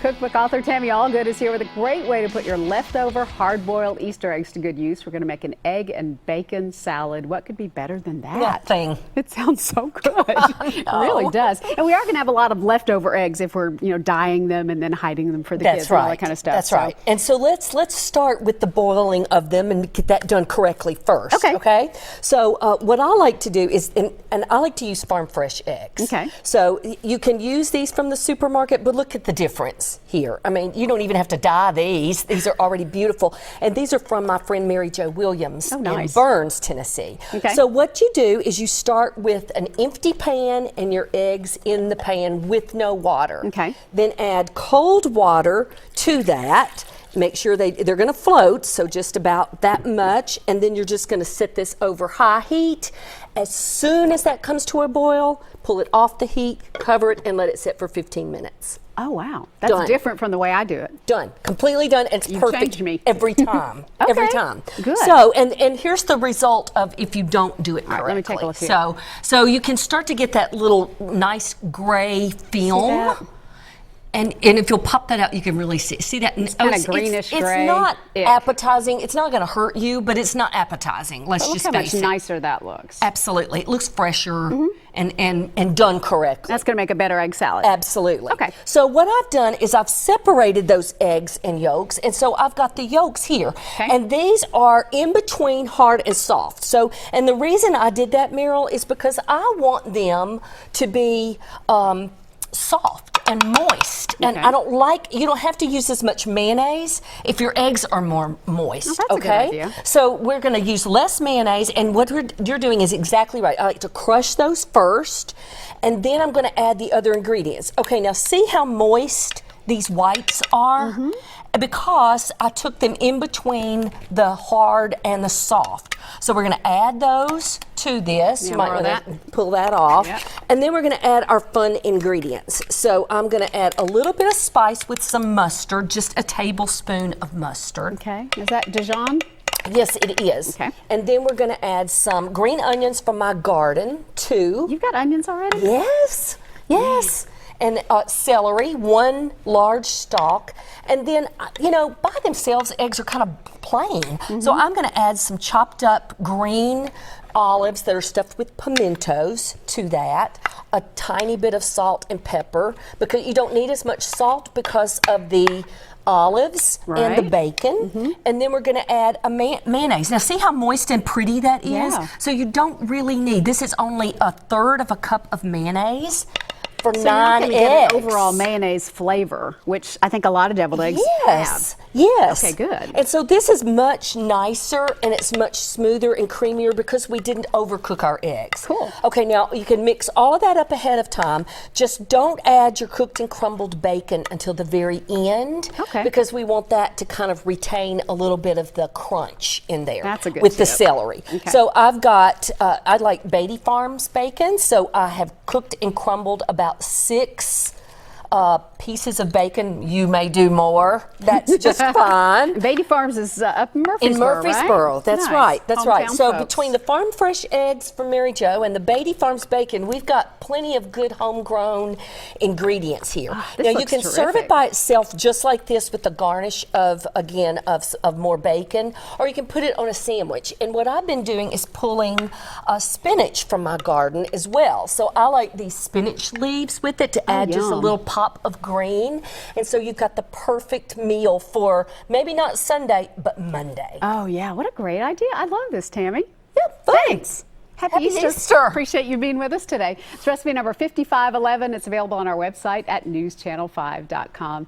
Cookbook author Tammy Allgood is here with a great way to put your leftover hard-boiled Easter eggs to good use. We're going to make an egg and bacon salad. What could be better than that? Nothing. It sounds so good. It really does. And we are going to have a lot of leftover eggs if we're, dyeing them and then hiding them for the kids and all that kind of stuff. That's right. And so let's start with the boiling of them and get that done correctly first. Okay. So what I like to do is, and I like to use farm fresh eggs. Okay. So you can use these from the supermarket, but look at the difference here. I mean, you don't even have to dye these. These are already beautiful. And these are from my friend Mary Jo Williams in Burns, Tennessee. Okay. So what you do is you start with an empty pan and your eggs in the pan with no water. Okay. Then add cold water to that. Make sure they're going to float, so just about that much, and then you're just going to set this over high heat. As soon as that comes to a boil, pull it off the heat, cover it, and let it sit for 15 minutes. Oh, wow. That's Done. different from the way I do it. Done. Completely done. And it's perfect changed me. every time. Okay. Every time. Good. So, and here's the result of if you don't do it correctly. All right, let me take a look here. So you can start to get that little nice gray film. And if you'll pop that out, you can really see that. It's kind of greenish gray. It's not appetizing. It's not going to hurt you, but it's not appetizing. Let's just face it. Look how much nicer that looks. Absolutely. It looks fresher and done correctly. That's going to make a better egg salad. Absolutely. Okay. So what I've done is I've separated those eggs and yolks, and so I've got the yolks here. Okay. And these are in between hard and soft. So, and the reason I did that, Meryl, is because I want them to be soft and moist. And I don't you don't have to use as much mayonnaise if your eggs are more moist. Oh, that's a good idea. So we're going to use less mayonnaise, and what you're doing is exactly right. I like to crush those first, and then I'm going to add the other ingredients. Okay, now see how moist these whites are? Because I took them in between the hard and the soft. So we're going to add those to this. You might want to pull that off. Yep. And then we're going to add our fun ingredients. So I'm going to add a little bit of spice with some mustard, just a tablespoon of mustard. Okay. Is that Dijon? Yes, it is. Okay. And then we're going to add some green onions from my garden, too. You've got onions already? Yes. Yes. And celery, 1 large stalk. And then, by themselves, eggs are kind of plain. So I'm going to add some chopped up green olives that are stuffed with pimentos to that. A tiny bit of salt and pepper, because you don't need as much salt because of the olives and the bacon. And then we're going to add a mayonnaise. Now see how moist and pretty that is? Yeah. So you don't really need, this is only 1/3 of a cup of mayonnaise. For 9 eggs. So you're going to get an overall mayonnaise flavor, which I think a lot of deviled eggs have. Yes. Okay, good. And so this is much nicer and it's much smoother and creamier because we didn't overcook our eggs. Cool. Okay, now you can mix all of that up ahead of time. Just don't add your cooked and crumbled bacon until the very end. Okay. Because we want that to kind of retain a little bit of the crunch in there. That's a good with the tip. celery. Okay. So I've got, I like Beatty Farms bacon, so I have cooked and crumbled about 6 pieces of bacon. You may do more. That's just fine. Beatty Farms is up in Murfreesboro. In Murfreesboro, right? that's Nice. right. That's right. Hometown So folks. between the farm fresh eggs from Mary Jo and the Beatty Farms bacon, we've got plenty of good homegrown ingredients here. This now you looks can serve terrific. it by itself just like this with the garnish of more bacon, or you can put it on a sandwich. And what I've been doing is pulling spinach from my garden as well. So I like these spinach leaves with it to add just a little pop of green. And so you've got the perfect meal for maybe not Sunday, but Monday. Oh, yeah. What a great idea. I love this, Tammy. Yeah, Thanks. Happy Easter. Appreciate you being with us today. It's recipe number 5511. It's available on our website at newschannel5.com.